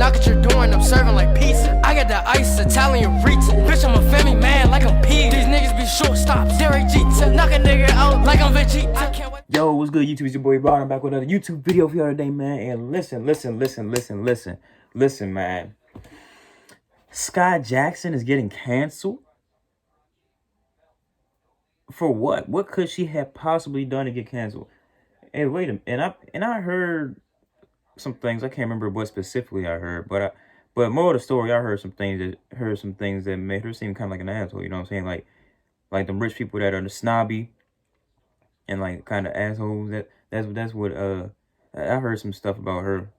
knock at your door and I'm serving like pizza. I got the ice, Italian Ritz. Bitch, I'm a family man like I'm P. These niggas be shortstops. Derek Jeter, knock a nigga out like I'm Vegeta. I can't wait. Yo, what's good, YouTube? It's your boy Brian. I'm back with another YouTube video for y'all today, man. And listen, man. Skai Jackson is getting canceled. For what? What could she have possibly done to get canceled? Hey, wait a minute. And I heard some things. I can't remember what specifically I heard, but more of the story, I heard some things that made her seem kind of like an asshole. You know what I'm saying? Like the rich people that are the snobby and like kind of assholes. That's what I heard some stuff about her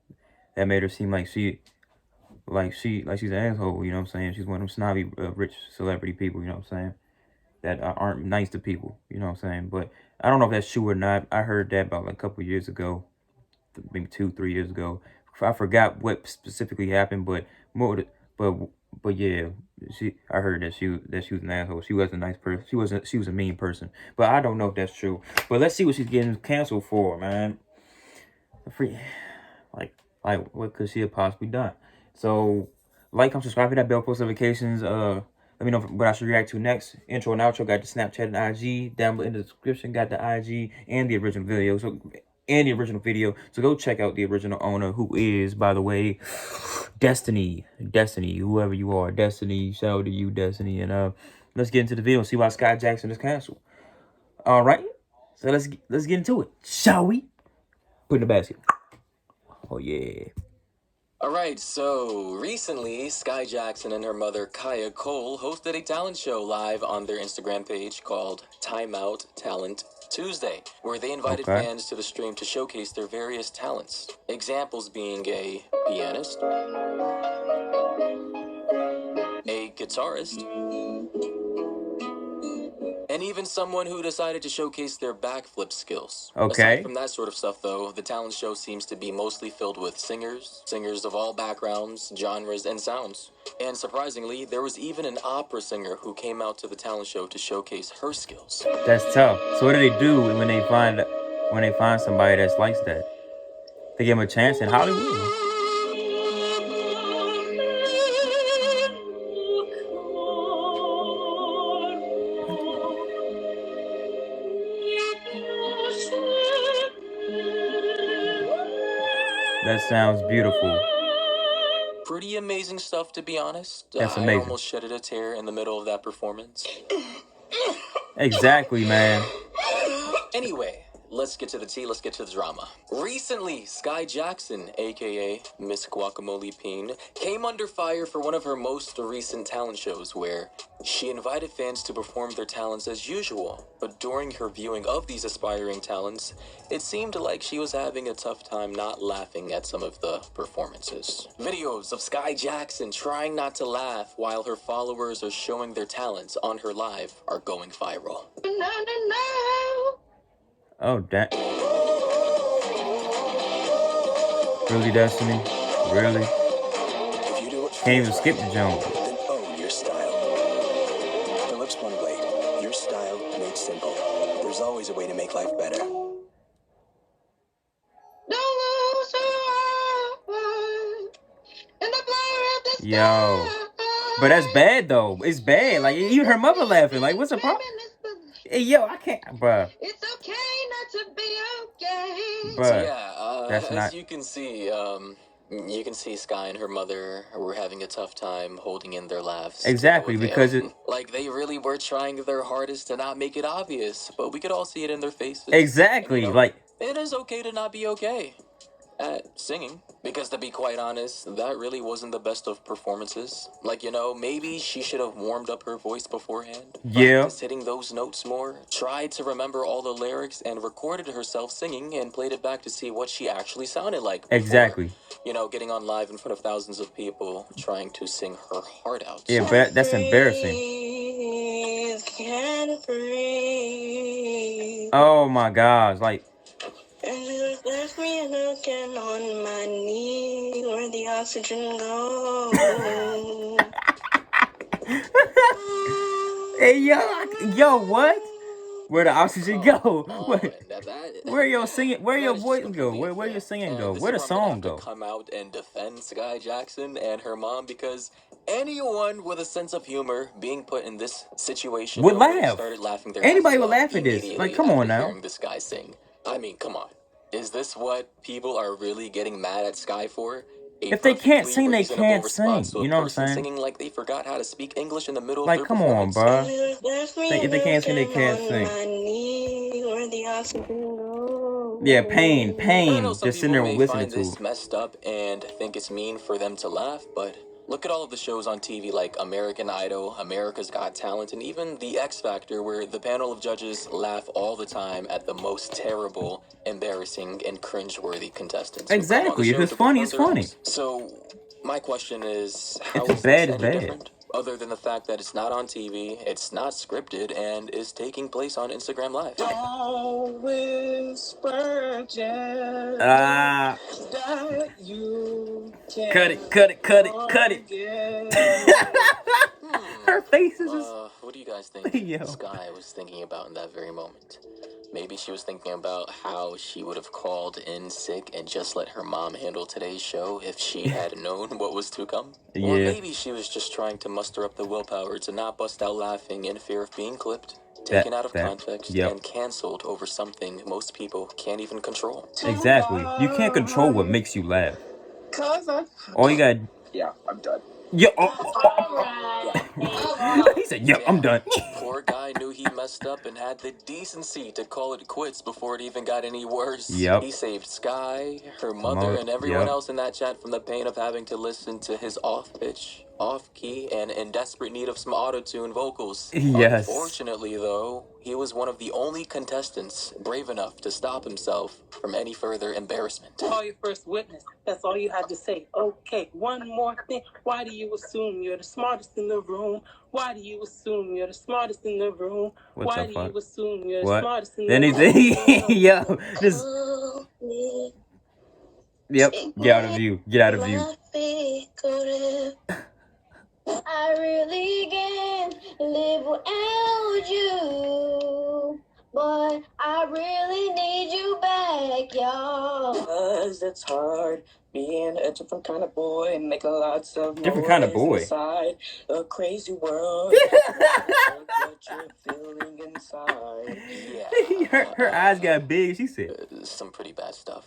that made her seem like she's an asshole. You know what I'm saying? She's one of them snobby rich celebrity people. You know what I'm saying? That aren't nice to people, you know what I'm saying? But I don't know if that's true or not. I heard that about like a couple years ago, maybe 2-3 years ago. I forgot what specifically happened, but yeah, I heard that she was an asshole. She wasn't a nice person. She was a mean person. But I don't know if that's true. But let's see what she's getting canceled for, man. Like what could she have possibly done? So like, comment, subscribe, hit that bell, post notifications. Let me know what I should react to next. Intro and outro, got the Snapchat and IG. Down in the description, got the IG and the original video. So go check out the original owner, who is, by the way, Destiny, whoever you are, Destiny. Shout out to you, Destiny. And let's get into the video and see why Skai Jackson is canceled. All right, so let's get into it, shall we? Put in the basket. Oh yeah. Alright, so recently, Skai Jackson and her mother, Kaya Cole, hosted a talent show live on their Instagram page called Timeout Talent Tuesday, where they invited fans to the stream to showcase their various talents. Examples being a pianist, a guitarist, and even someone who decided to showcase their backflip skills. Aside from that sort of stuff, though, the talent show seems to be mostly filled with singers of all backgrounds, genres, and sounds. And surprisingly, there was even an opera singer who came out to the talent show to showcase her skills. That's tough. So what do they do when they find somebody that's likes that? They give them a chance in Hollywood. That sounds beautiful. Pretty amazing stuff, to be honest. That's amazing. I almost shedded a tear in the middle of that performance. Exactly, man. Anyway, let's get to the tea, let's get to the drama. Recently, Skai Jackson, aka Miss Guacamole Peen, came under fire for one of her most recent talent shows where she invited fans to perform their talents as usual. But during her viewing of these aspiring talents, it seemed like she was having a tough time not laughing at some of the performances. Videos of Skai Jackson trying not to laugh while her followers are showing their talents on her live are going viral. Oh, that. Really, Destiny? Really? Can't even skip the jump. Then own your style. Phillips One Blade. Your style made simple. There's always a way to make life better. Yo. But that's bad, though. It's bad. Like, even her mother laughing. Like, what's the problem? Hey, yo, I can't, bruh. It's okay not to be okay. Bruh, so yeah, that's not... you can see Skai and her mother were having a tough time holding in their laughs. Exactly, because like, they really were trying their hardest to not make it obvious, but we could all see it in their faces. Exactly, and, like... It is okay to not be okay at singing, because to be quite honest, that really wasn't the best of performances. Like, maybe she should have warmed up her voice beforehand. Yeah. Practiced hitting those notes more, tried to remember all the lyrics, and recorded herself singing and played it back to see what she actually sounded like before, Exactly. Getting on live in front of thousands of people, trying to sing her heart out. Yeah, but that's embarrassing. Oh my gosh, like... And you left me looking on my knee where the oxygen goes. Hey, yo, what? Where the oxygen go? Where your singing? Where that your is just voice go? completely Where your unfair. singing go? And this Where is the where I'm gonna song have to go? come out and defend Skai Jackson and her mom because anyone with a sense of humor being put in this situation Would would have laugh. started laughing their Anybody asses would off laugh at this. Like, immediately come on after now. hearing this guy sing. I mean, come on. Is this what people are really getting mad at Sky for? If they can't Perfectly sing, they reasonable can't response sing. to a You know what I'm person saying? singing like they forgot how to speak English in the middle of Like, their come on, performance. bruh. Left me If they can't sing, they can't looking sing. on my knee where the oxygen goes. Yeah, pain, I know pain. some Just sitting people there may listening find to. this messed up and think it's mean for them to laugh, but look at all of the shows on TV like American Idol, America's Got Talent, and even The X Factor, where the panel of judges laugh all the time at the most terrible, embarrassing, and cringeworthy contestants who come on the Exactly. If show it's to funny, perform it's their funny. roles. So, my question is, how If is it's this bad, it's any bad. different? Other than the fact that it's not on TV, it's not scripted, and is taking place on Instagram Live. Don't whisper gently Ah, that you can cut it, cut it, cut it, cut it. Her face is just. What do you guys think Yo. Sky was thinking about in that very moment? Maybe she was thinking about how she would have called in sick and just let her mom handle today's show if she had known what was to come. Or Yeah. maybe she was just trying to muster up the willpower to not bust out laughing in fear of being clipped, taken out of context, Yep. and canceled over something most people can't even control. Exactly. You can't control what makes you laugh. Cousin. All you got. Yeah, I'm done. Yeah. Alright. He said, "Yep, I'm done." Poor guy knew he messed up and had the decency to call it quits before it even got any worse. Yep. He saved Sky, her mother, and everyone Yep. else in that chat from the pain of having to listen to his off-pitch, off-key, and in desperate need of some auto-tune vocals. Yes. Unfortunately, though, he was one of the only contestants brave enough to stop himself from any further embarrassment. Call your first witness. That's all you had to say. Okay, one more thing. Why do you assume you're the smartest in the room? Why do you assume you're the smartest in the room? What Why the do fuck? you assume you're the What? smartest in Then the room? yo, just Call me. yep. Get out of view. Get out of view. My feet go down. I really can't live without you, but I really need you back, y'all. Cause it's hard being a different kind of boy, making lots of Different kind of noise boy. inside a crazy world. What you're feeling inside. Yeah. her eyes got big. She said, Some pretty bad stuff,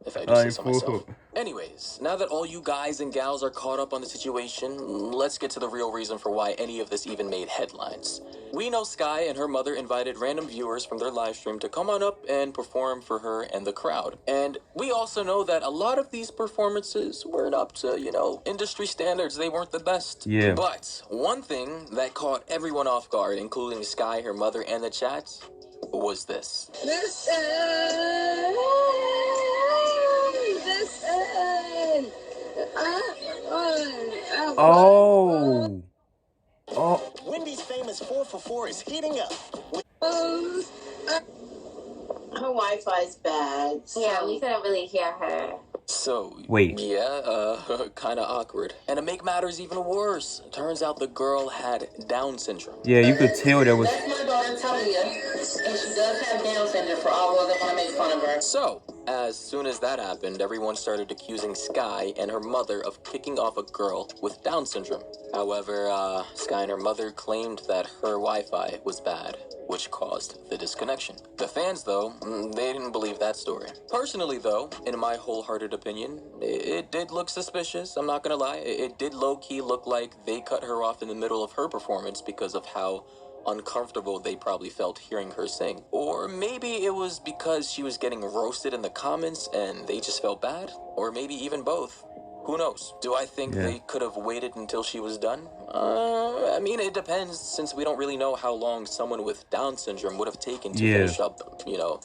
if I do say so fool. myself. Anyways, now that all you guys and gals are caught up on the situation, let's get to the real reason for why any of this even made headlines. We know Sky and her mother invited random viewers from their live stream to come on up and perform for her and the crowd. And we also know that a lot of these performances weren't up to, industry standards. They weren't the best. Yeah. But one thing that caught everyone off guard, including Sky, her mother, and the chat, was this. Listen. Oh. Oh. Wendy's famous 4 for 4 is heating up. Her Wi-Fi's bad. Yeah, we couldn't really hear her. So, Wait. yeah, kind of awkward. And to make matters even worse, turns out the girl had Down syndrome. Yeah, you could tell there was. That's my daughter Talia, and she does have Down syndrome for all those that want to make fun of her. So, as soon as that happened, everyone started accusing Sky and her mother of kicking off a girl with Down syndrome. However, Sky and her mother claimed that her Wi-Fi was bad, which caused the disconnection. The fans, though, they didn't believe that story. Personally, though, in my wholehearted opinion, it did look suspicious, I'm not gonna lie. It did low-key look like they cut her off in the middle of her performance because of how uncomfortable they probably felt hearing her sing. Or maybe it was because she was getting roasted in the comments and they just felt bad. Or maybe even both. Who knows? Do I think they could have waited until she was done? I mean, it depends, since we don't really know how long someone with Down syndrome would have taken to finish up,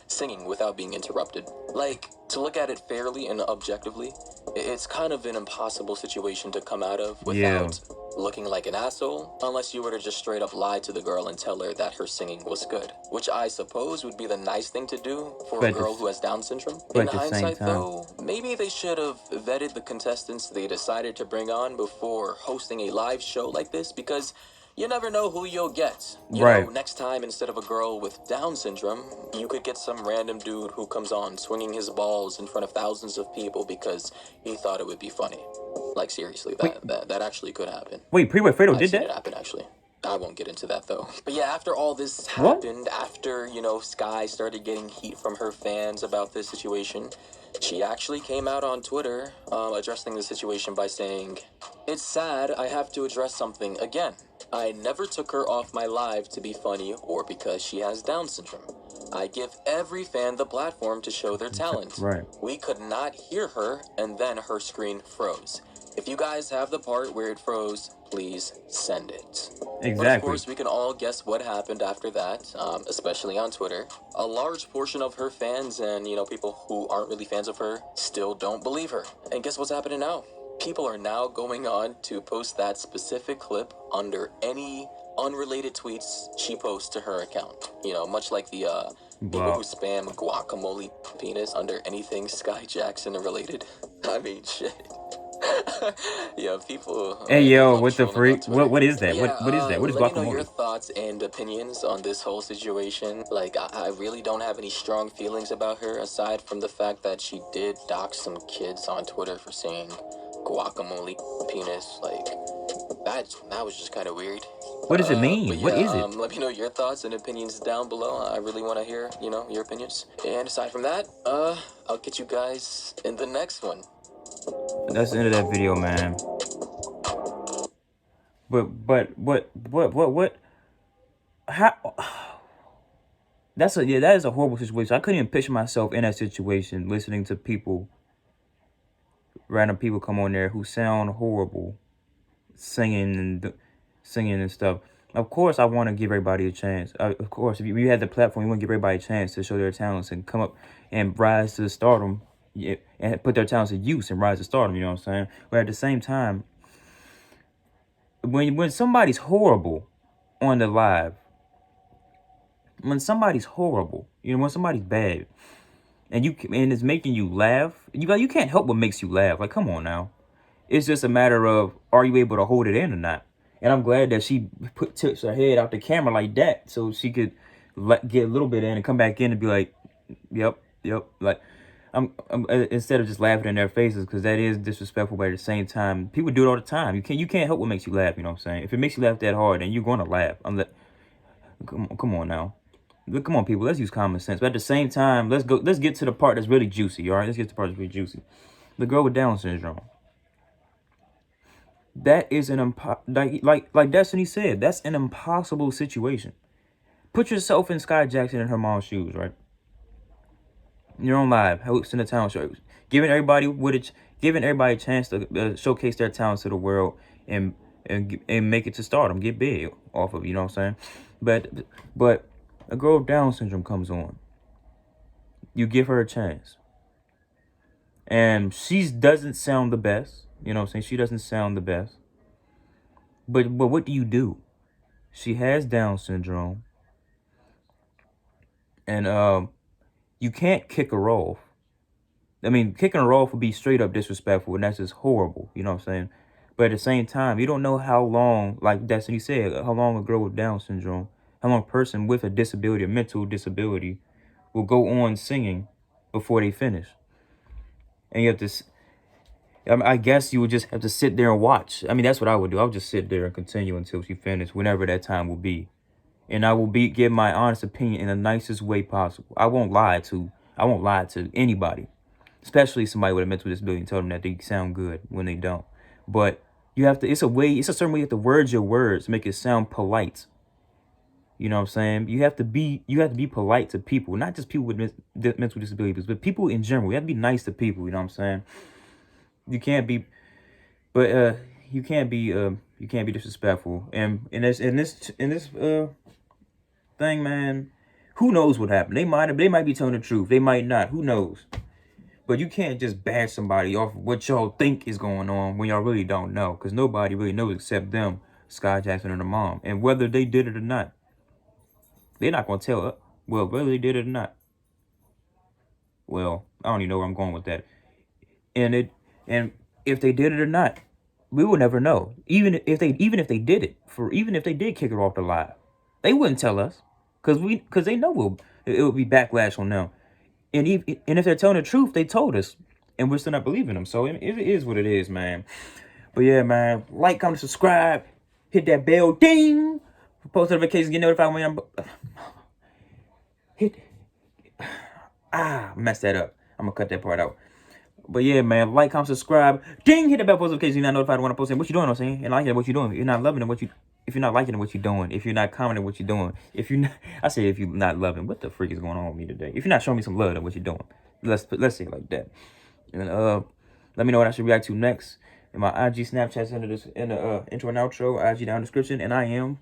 singing without being interrupted. Like, to look at it fairly and objectively, it's kind of an impossible situation to come out of without looking like an asshole, unless you were to just straight up lie to the girl and tell her that her singing was good, which I suppose would be the nice thing to do for a girl who has Down syndrome. In hindsight, though, maybe they should have vetted the contestants they decided to bring on before hosting a live show like this, because you never know who you'll get. You Right. know, next time, instead of a girl with Down syndrome, you could get some random dude who comes on swinging his balls in front of thousands of people because he thought it would be funny. Like, seriously, that actually could happen. Wait, Pretty Fredo I've did seen it that? happen, actually. I won't get into that, though. But yeah, after all this What? happened, after, you know, Skai started getting heat from her fans about this situation, she actually came out on Twitter addressing the situation by saying, "It's sad I have to address something again. I never took her off my live to be funny or because she has Down syndrome. I give every fan the platform to show their talent. Right. We could not hear her, and then her screen froze. If you guys have the part where it froze, please send it." But of Exactly. course, we can all guess what happened after that, especially on Twitter. A large portion of her fans and, you know, people who aren't really fans of her still don't believe her. And guess what's happening now? People are now going on to post that specific clip under any unrelated tweets she posts to her account. You know, much like the people Wow. who spam guacamole penis under anything Skai Jackson related. I mean, shit. Yeah, people. Hey they yo, love what the trolling on freak? Twitter. What is that? Yeah, What is that? What is let me know your guacamole? thoughts and opinions on this whole situation. Like, I really don't have any strong feelings about her aside from the fact that she did dox some kids on Twitter for saying guacamole penis. Like, that was just kind of weird. What does it But mean? What yeah, is it? let me know your thoughts and opinions down below. I really want to hear, you know, your opinions. And aside from that, I'll get you guys in the next one. That's the end of that video, man. But what? How? That is a horrible situation. I couldn't even picture myself in that situation, listening to random people come on there who sound horrible, singing and stuff. Of course, I want to give everybody a chance. Of course, if you had the platform, you want to give everybody a chance to show their talents and come up and rise to stardom, yeah, and put their talents to use and rise to stardom. You know what I'm saying? But at the same time, when somebody's horrible on the live, when somebody's horrible, you know, when somebody's bad, and it's making you laugh, you can't help what makes you laugh. Like, come on now. It's just a matter of, are you able to hold it in or not? And I'm glad that she tips her head out the camera like that, so she could get a little bit in and come back in and be like, yep. Like, I'm instead of just laughing in their faces, because that is disrespectful. But at the same time, people do it all the time. You can't help what makes you laugh. You know what I'm saying? If it makes you laugh that hard, then you're gonna laugh. Come on now. Come on, people. Let's use common sense. But at the same time, let's get to the part that's really juicy. All right, let's get to the part that's really juicy. The girl with Down syndrome. That is an like Destiny said. That's an impossible situation. Put yourself in Skai Jackson and her mom's shoes, right? You're on live, hosting a talent show, giving everybody a chance to showcase their talents to the world and make it to stardom, get big off of, you know what I'm saying? But a girl with Down syndrome comes on. You give her a chance, and she doesn't sound the best. You know what I'm saying? She doesn't sound the best. But what do? She has Down syndrome, and you can't kick her off. I mean, kicking her off would be straight up disrespectful, and that's just horrible. You know what I'm saying? But at the same time, you don't know how long, like Destiny said, how long a girl with Down syndrome, how long a person with a disability, a mental disability, will go on singing before they finish. And you have to, I guess you would just have to sit there and watch. I mean, that's what I would do. I would just sit there and continue until she finished, whenever that time will be. And I will give my honest opinion in the nicest way possible. I won't lie to anybody, especially somebody with a mental disability, and tell them that they sound good when they don't. But you have to, it's a certain way you have to word your words to make it sound polite. You know what I'm saying? You have to be polite to people, not just people with mental disabilities, but people in general. You have to be nice to people, you know what I'm saying? You can't be disrespectful. And in this thing, man, who knows what happened? They might be telling the truth. They might not. Who knows? But you can't just bash somebody off of what y'all think is going on when y'all really don't know, because nobody really knows except them, Skai Jackson and her mom. And whether they did it or not, they're not going to tell her. Well, whether they did it or not. Well, I don't even know where I'm going with that. And if they did it or not, we will never know. Even if they did it, even if they did kick her off the live, they wouldn't tell us, because they know it would be backlash on them. And if they're telling the truth, they told us, and we're still not believing them. So it is what it is, man. But yeah, man, like, comment, subscribe, hit that bell, ding, post notifications, get notified when I'm messed that up. I'm gonna cut that part out. But yeah, man, like, comment, subscribe, ding, hit the bell, post notifications. You're not notified when I post it. What you doing? I'm saying, and liking it, what you doing? If you're not loving it, if you're not liking it, what you doing? If you're not commenting, what you doing? If you're not loving, what the freak is going on with me today? If you're not showing me some love, then what you doing? Let's say it like that. And let me know what I should react to next. And my IG, Snapchat's in the intro and outro, IG down in the description, and I am